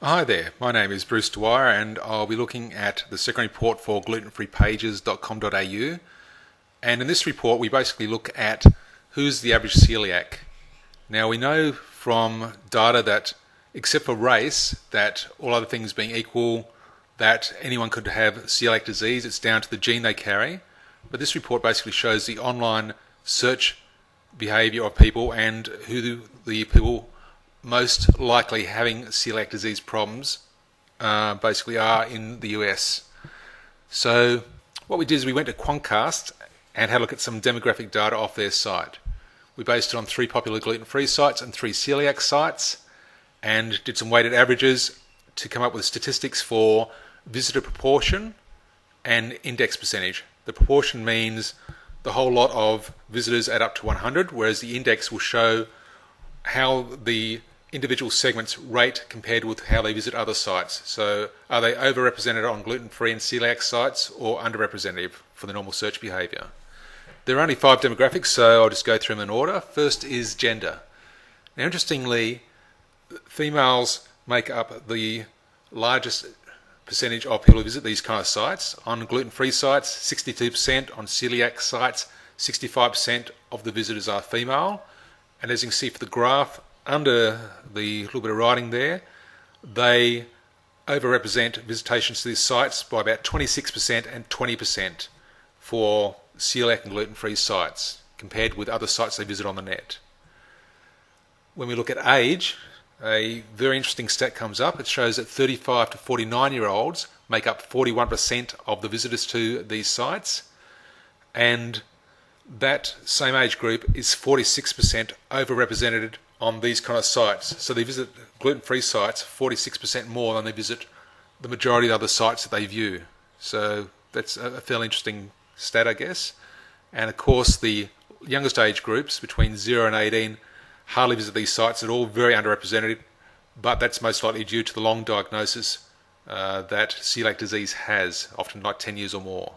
Hi there, my name is Bruce Dwyer and I'll be looking at the second report for glutenfreepages.com.au. And in this report we basically look at who's the average celiac. Now we know from data that except for race, that all other things being equal, that anyone could have celiac disease. It's down to the gene they carry. But this report basically shows the online search behaviour of people and who the people most likely having celiac disease problems basically are in the US. So what we did is we went to Quantcast and had a look at some demographic data off their site. We based it on 3 popular gluten-free sites and 3 celiac sites and did some weighted averages to come up with statistics for visitor proportion and index percentage. The proportion means the whole lot of visitors add up to 100, whereas the index will show how the individual segments rate compared with how they visit other sites. So are they overrepresented on gluten-free and celiac sites or underrepresented for the normal search behaviour? There are only 5 demographics, so I'll just go through them in order. First is gender. Now interestingly, females make up the largest percentage of people who visit these kind of sites. On gluten-free sites, 62%. On celiac sites, 65% of the visitors are female. And as you can see for the graph, under the little bit of writing there, they overrepresent visitations to these sites by about 26% and 20% for celiac and gluten-free sites compared with other sites they visit on the net. When we look at age, a very interesting stat comes up. It shows that 35 to 49-year-olds make up 41% of the visitors to these sites, and that same age group is 46% overrepresented on these kind of sites. So they visit gluten-free sites 46% more than they visit the majority of the other sites that they view. So that's a fairly interesting stat, I guess. And of course the youngest age groups between 0 and 18 hardly visit these sites at all, very underrepresented, but that's most likely due to the long diagnosis that celiac disease has, often like 10 years or more.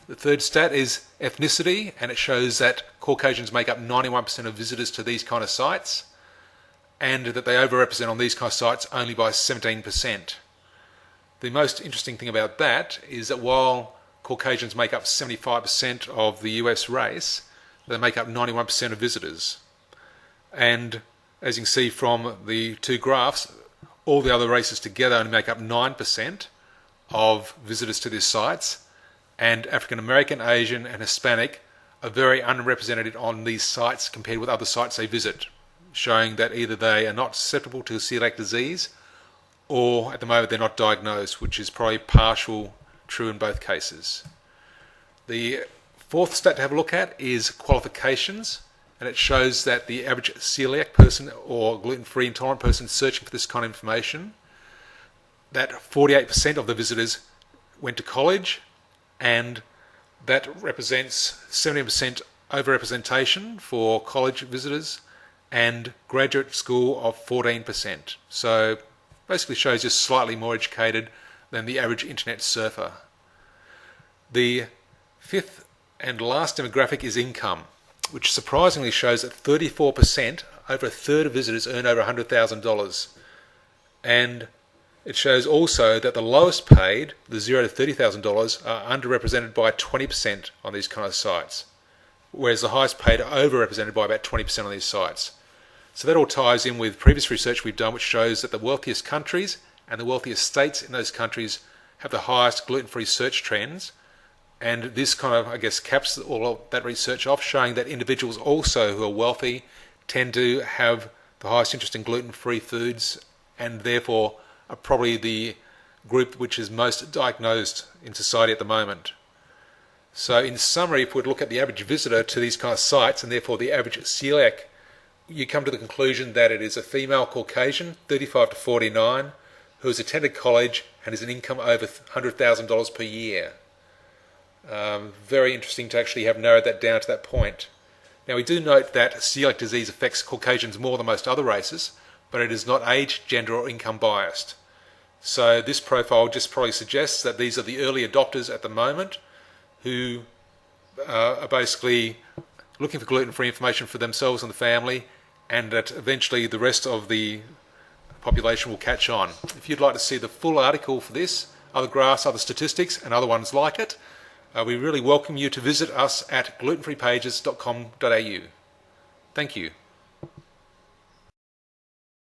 The third stat is ethnicity, and it shows that Caucasians make up 91% of visitors to these kind of sites, and that they overrepresent on these kind of sites only by 17%. The most interesting thing about that is that while Caucasians make up 75% of the US race, they make up 91% of visitors. And as you can see from the 2 graphs, all the other races together only make up 9% of visitors to these sites, and African American, Asian and Hispanic are very underrepresented on these sites compared with other sites they visit, showing that either they are not susceptible to celiac disease or at the moment they're not diagnosed, which is probably partial true in both cases. The 4th stat to have a look at is qualifications, and it shows that the average celiac person or gluten-free intolerant person searching for this kind of information, that 48% of the visitors went to college, and that represents 70% overrepresentation for college visitors and graduate school of 14%. So basically shows you're slightly more educated than the average internet surfer. The 5th and last demographic is income, which surprisingly shows that 34%, over a third of visitors, earn over $100,000. And it shows also that the lowest paid, the $0 to $30,000, are underrepresented by 20% on these kind of sites, whereas the highest paid are overrepresented by about 20% on these sites. So that all ties in with previous research we've done, which shows that the wealthiest countries and the wealthiest states in those countries have the highest gluten-free search trends. And this kind of, I guess, caps all of that research off, showing that individuals also who are wealthy tend to have the highest interest in gluten-free foods and therefore are probably the group which is most diagnosed in society at the moment. So in summary, if we look at the average visitor to these kind of sites and therefore the average celiac, you come to the conclusion that it is a female Caucasian, 35 to 49, who has attended college and has an income over $100,000 per year. Very interesting to actually have narrowed that down to that point. Now we do note that celiac disease affects Caucasians more than most other races, but it is not age, gender or income biased. So this profile just probably suggests that these are the early adopters at the moment who are basically looking for gluten-free information for themselves and the family, and that eventually the rest of the population will catch on. If you'd like to see the full article for this, other graphs, other statistics, and other ones like it, we really welcome you to visit us at glutenfreepages.com.au. Thank you.